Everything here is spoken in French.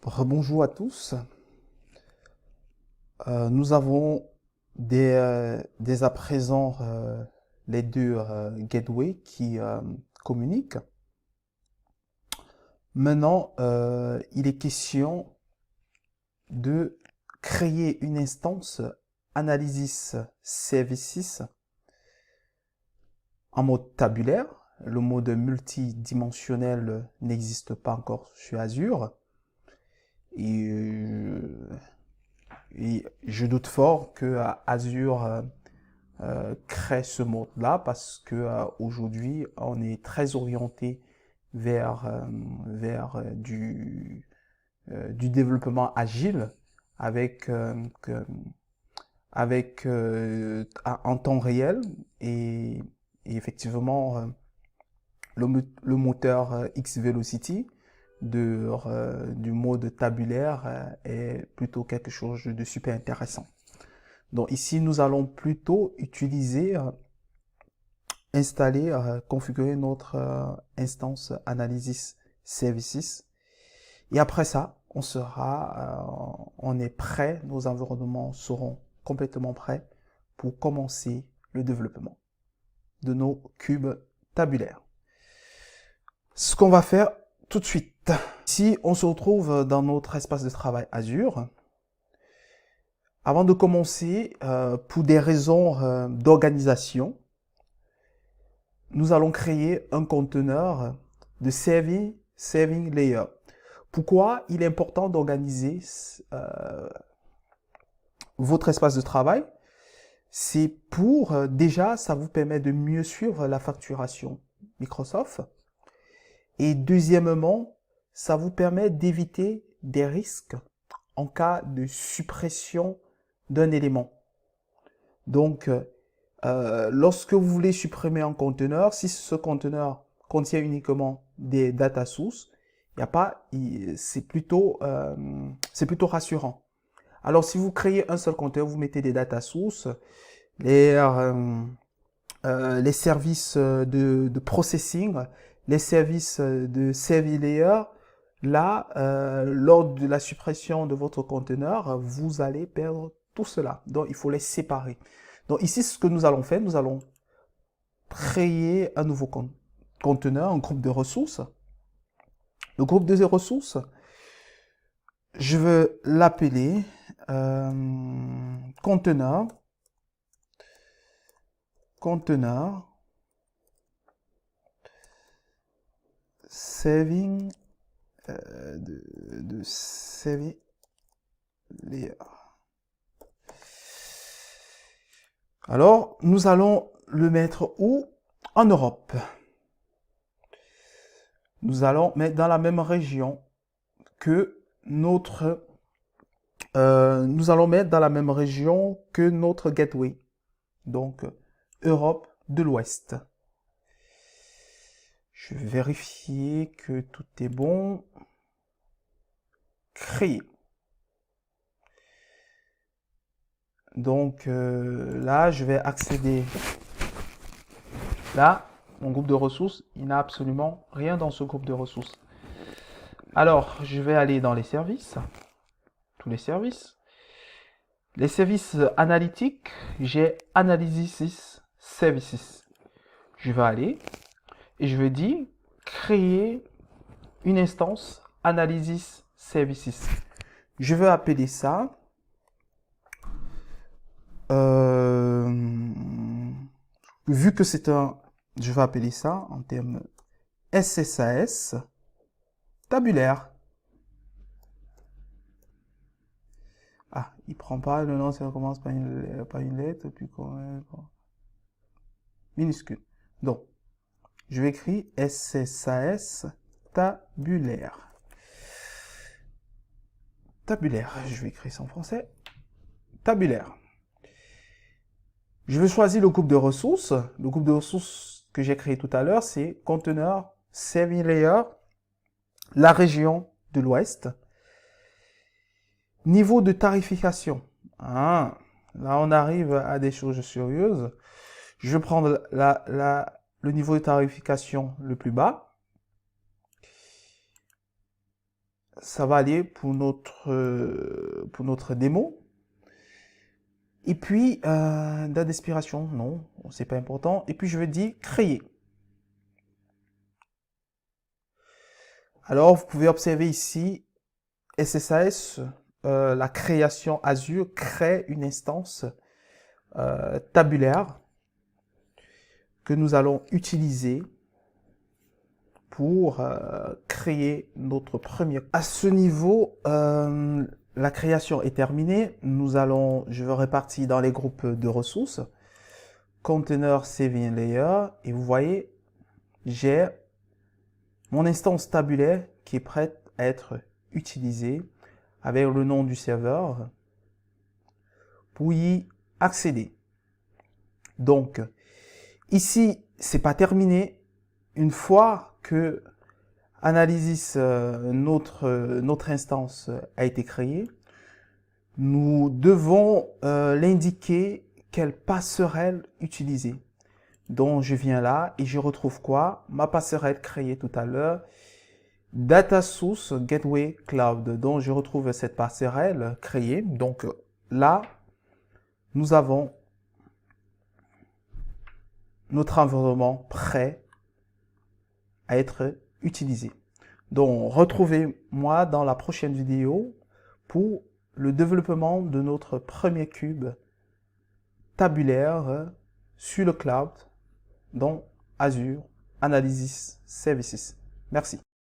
Rebonjour à tous. Nous avons dès à présent les deux gateways qui communiquent. Maintenant, il est question de créer une instance Analysis Services en mode tabulaire. Le mode multidimensionnel n'existe pas encore sur Azure. Et je doute fort que Azure crée ce mode-là parce que aujourd'hui on est très orienté vers du développement agile avec en temps réel et effectivement le moteur Xvelocity du mode tabulaire est plutôt quelque chose de super intéressant. Donc ici, nous allons plutôt installer, configurer notre instance Analysis Services. Et après ça, on est prêt, nos environnements seront complètement prêts pour commencer le développement de nos cubes tabulaires. Ce qu'on va faire tout de suite. Ici, on se retrouve dans notre espace de travail Azure. Avant de commencer, pour des raisons d'organisation, nous allons créer un conteneur de saving layer. Pourquoi il est important d'organiser votre espace de travail? C'est pour, déjà, ça vous permet de mieux suivre la facturation Microsoft. Et deuxièmement, ça vous permet d'éviter des risques en cas de suppression d'un élément. Donc, lorsque vous voulez supprimer un conteneur, si ce conteneur contient uniquement des data sources, il n'y a pas, c'est plutôt rassurant. Alors, si vous créez un seul conteneur, vous mettez des data sources, les services de processing, les services de saving layer, là, lors de la suppression de votre conteneur, vous allez perdre tout cela. Donc, il faut les séparer. Donc, ici, ce que nous allons faire, nous allons créer un nouveau conteneur, un groupe de ressources. Le groupe de ressources, je veux l'appeler conteneur saving de saving layer. Alors, nous allons le mettre où? En Europe. Nous allons mettre dans la même région que notre gateway. Donc, Europe de l'Ouest. Je vais vérifier que tout est bon. Créer. Donc là, je vais accéder. Là, mon groupe de ressources, il n'a absolument rien dans ce groupe de ressources. Alors, je vais aller dans les services. Tous les services. Les services analytiques, j'ai Analysis Services. Je vais aller et je vais dire créer une instance Analysis Services. Je vais appeler ça vu que c'est je vais appeler ça en termes SSAS tabulaire. Ah, il prend pas le nom, ça commence par une lettre, puis minuscule. Donc, je vais écrire SSAS tabulaire. Tabulaire, je vais écrire ça en français. Tabulaire. Je vais choisir le groupe de ressources. Le groupe de ressources que j'ai créé tout à l'heure, c'est conteneur saving layer, la région de l'Ouest. Niveau de tarification. Ah, là, on arrive à des choses sérieuses. Je vais prendre le niveau de tarification le plus bas. ça va aller pour notre démo. Et puis, date d'expiration, non, c'est pas important. Et puis, je vais dire créer. Alors, vous pouvez observer ici, SSAS, la création Azure crée une instance tabulaire que nous allons utiliser pour créer notre premier. À ce niveau, la création est terminée. Je vais répartir dans les groupes de ressources. Container Saving Layer. Et vous voyez, j'ai mon instance tabulaire qui est prête à être utilisée avec le nom du serveur pour y accéder. Donc, ici, c'est pas terminé. Une fois que Analysis, notre instance a été créée, nous devons l'indiquer quelle passerelle utiliser. Donc, je viens là et je retrouve quoi? Ma passerelle créée tout à l'heure, Data Source Gateway Cloud. Donc, je retrouve cette passerelle créée. Donc, là, nous avons notre environnement prêt à être utilisé. Donc, retrouvez-moi dans la prochaine vidéo pour le développement de notre premier cube tabulaire sur le cloud dans Azure Analysis Services. Merci.